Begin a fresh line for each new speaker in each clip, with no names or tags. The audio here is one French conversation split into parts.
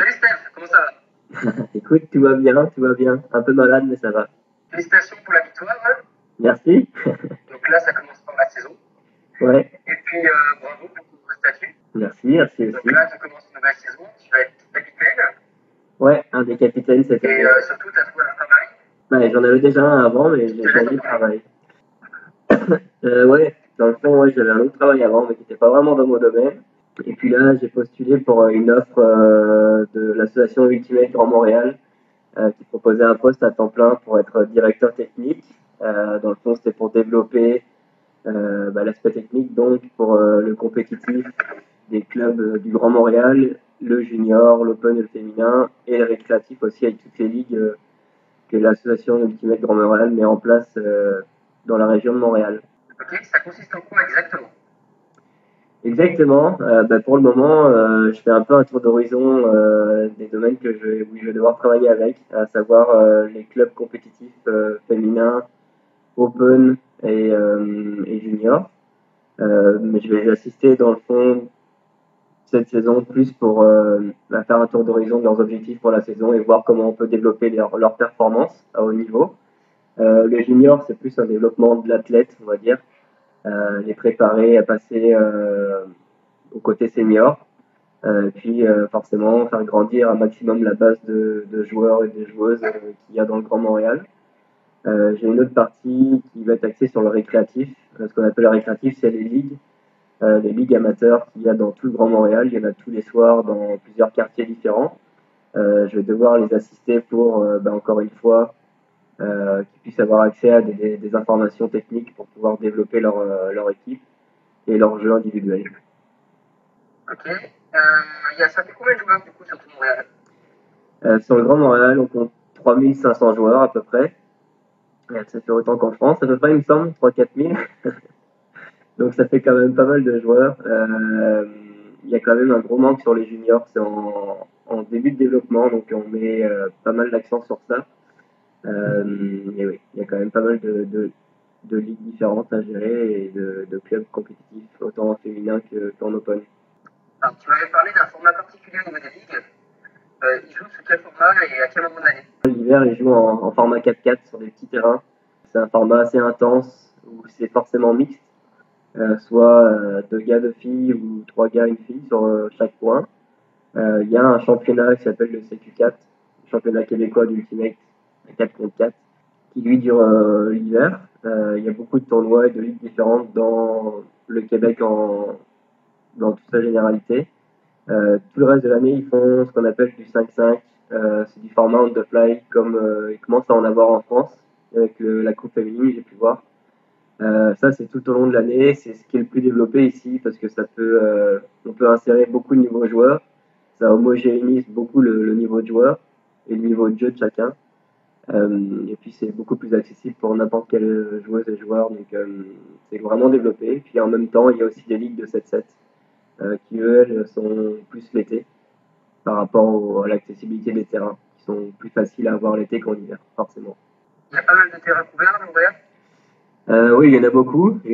Salut Steph, comment ça va?
Écoute, tout va bien, tout va bien. Un peu malade, mais ça va.
Félicitations pour la victoire, hein.
Merci.
Donc là, ça commence par la saison.
Ouais,
Et puis, bravo pour ton nouveau statut.
merci, merci
Donc
aussi.
là, tu commences une nouvelle saison, tu vas être capitaine.
Ouais, un des capitaines cette
Et
année.
surtout, tu as trouvé un travail.
Ouais, j'en avais déjà un avant, mais j'ai
Je te laisse
changé
en
de
parler.
travail. Ouais, dans le fond, ouais, j'avais un autre travail avant, mais qui n'était pas vraiment dans mon domaine. Et puis là, j'ai postulé pour une offre de l'association Ultimate Grand Montréal, qui proposait un poste à temps plein pour être directeur technique. Dans le fond, c'était pour développer l'aspect technique, donc pour le compétitif des clubs du Grand Montréal, le junior, l'open et le féminin, et le récréatif aussi avec toutes les ligues que l'association Ultimate Grand Montréal met en place dans la région de Montréal.
Ok, ça consiste en quoi exactement?
Exactement. Pour le moment, je fais un peu un tour d'horizon des domaines où je vais devoir travailler avec, à savoir les clubs compétitifs féminins, open et junior. Mais je vais les assister dans le fond cette saison plus pour faire un tour d'horizon de leurs objectifs pour la saison et voir comment on peut développer leur performance à haut niveau. Le junior, c'est plus un développement de l'athlète, on va dire, les préparer à passer au côté senior, puis forcément faire grandir un maximum la base de joueurs et de joueuses qu'il y a dans le Grand Montréal. J'ai une autre partie qui va être axée sur le récréatif. Ce qu'on appelle le récréatif, c'est les ligues amateurs qu'il y a dans tout le Grand Montréal. Il y en a tous les soirs dans plusieurs quartiers différents. Je vais devoir les assister pour, encore une fois, qu'ils puissent avoir accès à des informations techniques pour pouvoir développer leur équipe et leur jeu individuel.
Ok. Ça fait combien de joueurs du coup sur tout Montréal?
Sur le Grand Montréal, on compte 3500 joueurs à peu près. Ça fait autant qu'en France, à peu près, il me semble, 3-4 000. Donc ça fait quand même pas mal de joueurs. Il y a quand même un gros manque sur les juniors, c'est en début de développement, donc on met pas mal d'accent sur ça. Et oui, il y a quand même pas mal de ligues différentes à gérer et de clubs compétitifs, autant en féminin qu'en open.
Alors, tu m'avais parlé d'un format particulier au niveau des ligues. Ils jouent sous quel format et à quel moment de l'année?
L'hiver, ils jouent en format 4-4 sur des petits terrains. C'est un format assez intense où c'est forcément mixte, soit 2 gars, 2 filles ou 3 gars, 1 fille sur chaque point. Il y a un championnat qui s'appelle le CQ4, le championnat québécois d'Ultimate 4 contre 4, qui lui dure l'hiver. Il y a beaucoup de tournois et de ligues différentes dans le Québec dans toute sa généralité. Tout le reste de l'année, ils font ce qu'on appelle du 5-5. C'est du format on the fly, comme ils commencent à en avoir en France, avec la Coupe féminine, j'ai pu voir. Ça, c'est tout au long de l'année. C'est ce qui est le plus développé ici, parce que on peut insérer beaucoup de nouveaux joueurs. Ça homogénéise beaucoup le niveau de joueur et le niveau de jeu de chacun. Et puis c'est beaucoup plus accessible pour n'importe quelle joueuse et joueur, donc c'est vraiment développé. Puis en même temps, il y a aussi des ligues de 7-7 qui, elles, sont plus l'été par rapport à l'accessibilité des terrains, qui sont plus faciles à avoir l'été qu'en hiver, forcément.
Il y a pas mal de terrains couverts à Montréal.
Oui, il y en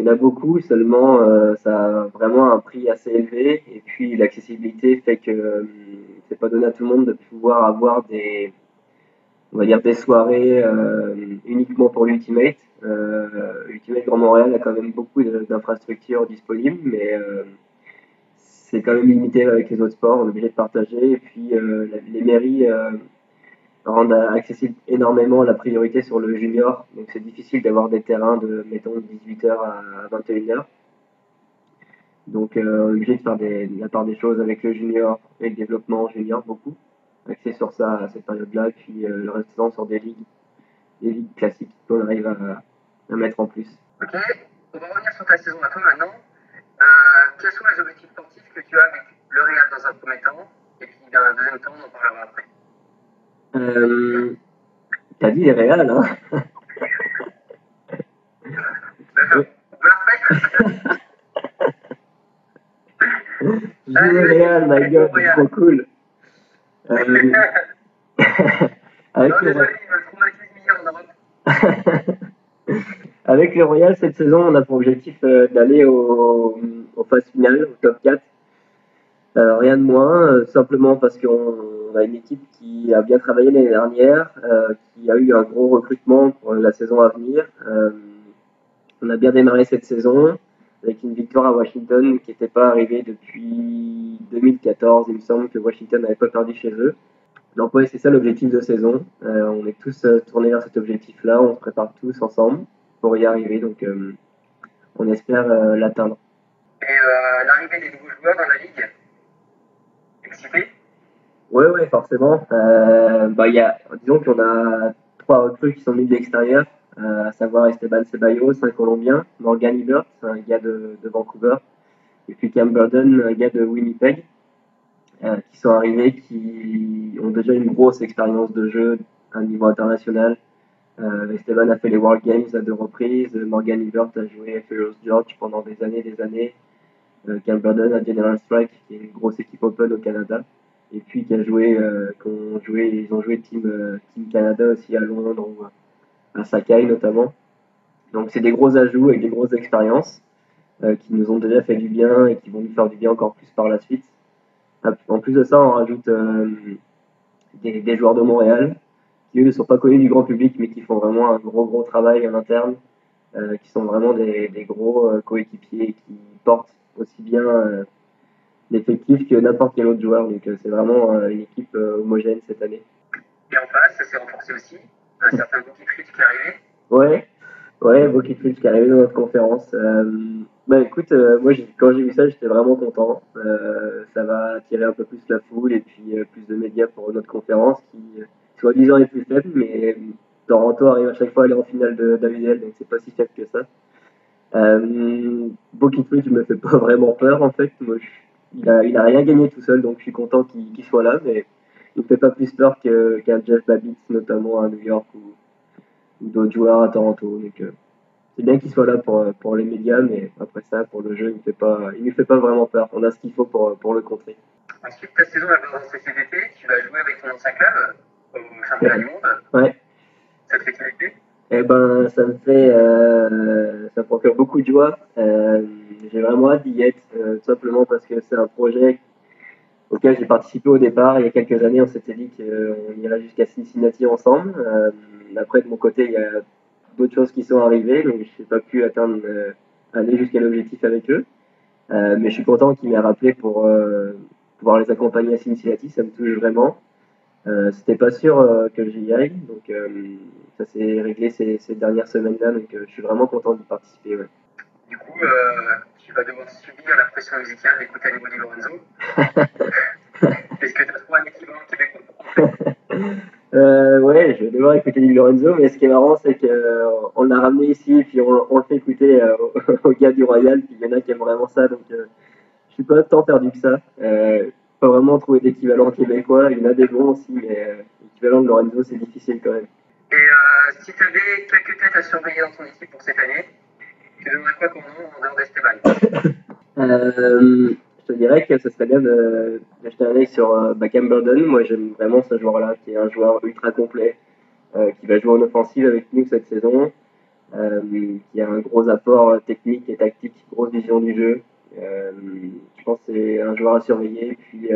a beaucoup, seulement ça a vraiment un prix assez élevé, et puis l'accessibilité fait que c'est pas donné à tout le monde de pouvoir avoir on va dire des soirées uniquement pour l'Ultimate. Ultimate Grand Montréal a quand même beaucoup d'infrastructures disponibles, mais c'est quand même limité avec les autres sports, on est obligé de partager, et puis les mairies rendent accessible énormément la priorité sur le junior, donc c'est difficile d'avoir des terrains de, mettons, 18h à 21h. Donc on est obligé de faire la part des choses avec le junior et le développement junior beaucoup, axé sur ça à cette période-là, puis le restant sur des ligues classiques qu'on arrive à mettre en plus.
Ok, on va revenir sur ta saison à toi maintenant. Quels sont les objectifs sportifs que tu as avec le Real dans un premier temps, et puis dans un deuxième temps, on en parlera après.
T'as dit les Real, hein?
On peut la refaire?
Je joue le Real, my god, c'est trop cool. Avec
non, désolé, il me traumatise millions en Europe.
Avec le Royal, cette saison, on a pour objectif d'aller aux phases finales, au top 4. Rien de moins, simplement parce qu'on a une équipe qui a bien travaillé l'année dernière, qui a eu un gros recrutement pour la saison à venir. On a bien démarré cette saison avec une victoire à Washington qui n'était pas arrivée depuis 2014. Il me semble que Washington n'avait pas perdu chez eux. Donc ouais, c'est ça l'objectif de saison. On est tous tournés vers cet objectif-là. On se prépare tous ensemble pour y arriver. Donc on espère l'atteindre.
Et l'arrivée des nouveaux joueurs dans la ligue, excité?
Ouais, forcément. Disons qu'on a 3 recrues qui sont venus de l'extérieur, à savoir Esteban Ceballos, un Colombien, Morgan Hibbert, un gars de Vancouver, et puis Cam Burden, un gars de Winnipeg, qui sont arrivés, qui ont déjà une grosse expérience de jeu à un niveau international. Esteban a fait les World Games à 2 reprises, Morgan Hibbert a joué à Ferris George pendant des années. Cam Burden à General Strike, qui est une grosse équipe open au Canada. Et puis ils ont joué Team Canada aussi à Londres ou à Sakai notamment. Donc c'est des gros ajouts avec des grosses expériences qui nous ont déjà fait du bien et qui vont nous faire du bien encore plus par la suite. En plus de ça, on rajoute des joueurs de Montréal qui eux ne sont pas connus du grand public mais qui font vraiment un gros travail en interne, qui sont vraiment des gros coéquipiers qui portent aussi bien l'effectif que n'importe quel autre joueur. Donc c'est vraiment une équipe homogène cette année.
Et en face, ça s'est renforcé aussi. Un certain Bokic qui est arrivé.
Ouais, Bokic qui est arrivé dans notre conférence. Écoute, moi quand j'ai vu ça, j'étais vraiment content. Ça va attirer un peu plus la foule et puis plus de médias pour notre conférence qui, soi-disant, est plus faible, mais Toronto arrive à chaque fois à aller en finale d'AVDL, donc c'est pas si faible que ça. Bokic me fait pas vraiment peur en fait. Moi, il a rien gagné tout seul, donc je suis content qu'il soit là, mais il me fait pas plus peur qu'un Jeff Babbitt, notamment à New York ou d'autres joueurs à Toronto. Donc c'est bien qu'il soit là pour les médias, mais après ça, pour le jeu, il ne fait pas vraiment peur. On a ce qu'il faut pour le contrer.
Ensuite, ta saison va commencer cet été. Tu vas jouer avec ton ancien club au championnat du monde.
Ouais.
Ça te fait quel effet?
Eh ben, ça me procure beaucoup de joie. J'ai vraiment hâte d'y être, tout simplement parce que c'est un projet auquel j'ai participé au départ. Il y a quelques années, on s'était dit qu'on irait jusqu'à Cincinnati ensemble. Après, de mon côté, il y a d'autres choses qui sont arrivées, donc je n'ai pas pu aller jusqu'à l'objectif avec eux. Mais je suis content qu'ils m'aient rappelé pour pouvoir les accompagner à Cincinnati. Ça me touche vraiment. C'était pas sûr que j'y aille, donc ça s'est réglé ces dernières semaines-là, donc je suis vraiment content d'y participer. Ouais.
Du coup, tu vas devoir subir la pression musicale d'écouter Anibody Lorenzo. Est-ce que tu as trouvé un équivalent québécois?
Ouais, je vais devoir écouter Di Lorenzo, mais ce qui est marrant, c'est qu'on l'a ramené ici, puis on le fait écouter aux gars du Royal, puis il y en a qui aiment vraiment ça, donc je suis pas tant perdu que ça. Pas vraiment trouver d'équivalent québécois, il y en a des bons aussi, mais l'équivalent de Lorenzo, c'est difficile quand même.
Et si tu avais quelques têtes à surveiller dans ton équipe pour cette année, tu donnerais quoi comme nom en dehors d'Esteban?
Je te dirais que ce serait bien d'acheter un œil sur Cam Burden. Moi, j'aime vraiment ce joueur-là, qui est un joueur ultra complet, qui va jouer en offensive avec nous cette saison, qui a un gros apport technique et tactique, grosse vision du jeu. Je pense que c'est un joueur à surveiller. Puis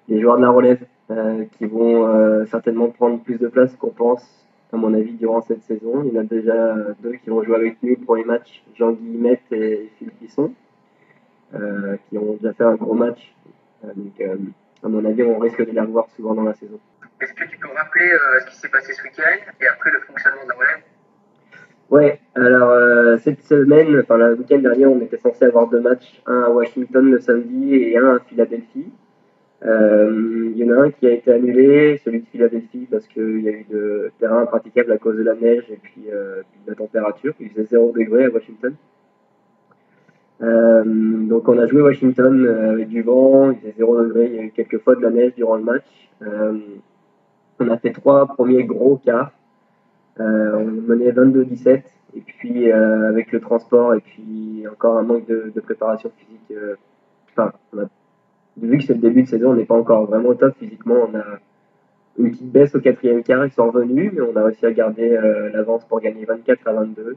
les joueurs de la relève qui vont certainement prendre plus de place qu'on pense, à mon avis, durant cette saison. Il y en a déjà 2 qui vont jouer avec nous pour les matchs, Jean-Guy Met et Philippe Bisson, qui ont déjà fait un gros match. À mon avis, on risque de les revoir souvent dans la saison.
Est-ce que tu peux rappeler ce qui s'est passé ce week-end et après le fonctionnement de la relève?
Ouais, alors cette semaine, le week-end dernier, on était censé avoir 2 matchs, un à Washington le samedi et un à Philadelphie. Il y en a un qui a été annulé, celui de Philadelphie, parce qu'il y a eu de terrain impraticable à cause de la neige et puis de la température. Il faisait 0 degré à Washington. Donc on a joué Washington avec du vent, il faisait 0 degré, il y a eu quelques fois de la neige durant le match. On a fait 3 premiers gros quarts. On menait 22-17 et puis avec le transport et puis encore un manque de préparation physique. Vu que c'est le début de saison, on n'est pas encore vraiment au top physiquement. On a une petite baisse au 4e quart, ils sont revenus, mais on a réussi à garder l'avance pour gagner 24-22.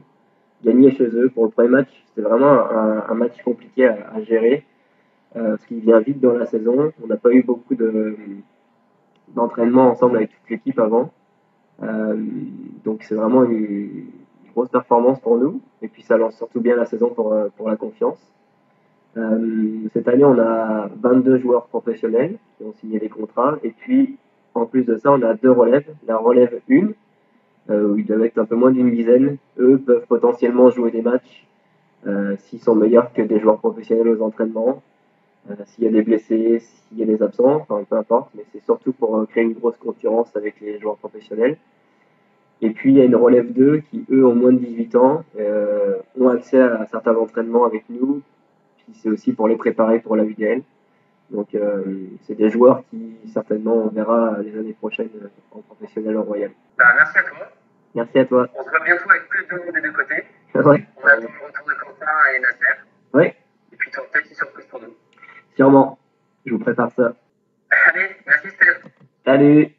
Gagner chez eux pour le premier match, c'était vraiment un match compliqué à gérer, parce qu'il vient vite dans la saison. On n'a pas eu beaucoup d'entraînement ensemble avec toute l'équipe avant. Donc c'est vraiment une grosse performance pour nous. Et puis ça lance surtout bien la saison pour la confiance. Cette année, on a 22 joueurs professionnels qui ont signé des contrats. Et puis, en plus de ça, on a 2 relèves. La relève 1, où ils doivent être un peu moins d'une dizaine. Eux peuvent potentiellement jouer des matchs s'ils sont meilleurs que des joueurs professionnels aux entraînements. S'il y a des blessés, s'il y a des absents, enfin peu importe. Mais c'est surtout pour créer une grosse concurrence avec les joueurs professionnels. Et puis, il y a une relève 2 qui, eux, ont moins de 18 ans, ont accès à certains entraînements avec nous. Puis c'est aussi pour les préparer pour la UDL. Donc, c'est des joueurs qui, certainement, on verra les années prochaines en professionnel au Royal.
Merci à toi.
Merci à toi.
On se voit bientôt avec plus de monde des deux côtés.
Ouais.
On attend le retour de Quentin et Nasser.
Ouais.
Et puis, tu auras peut-être une surprise pour nous.
Sûrement. Je vous prépare ça.
Allez, merci Steph.
Salut.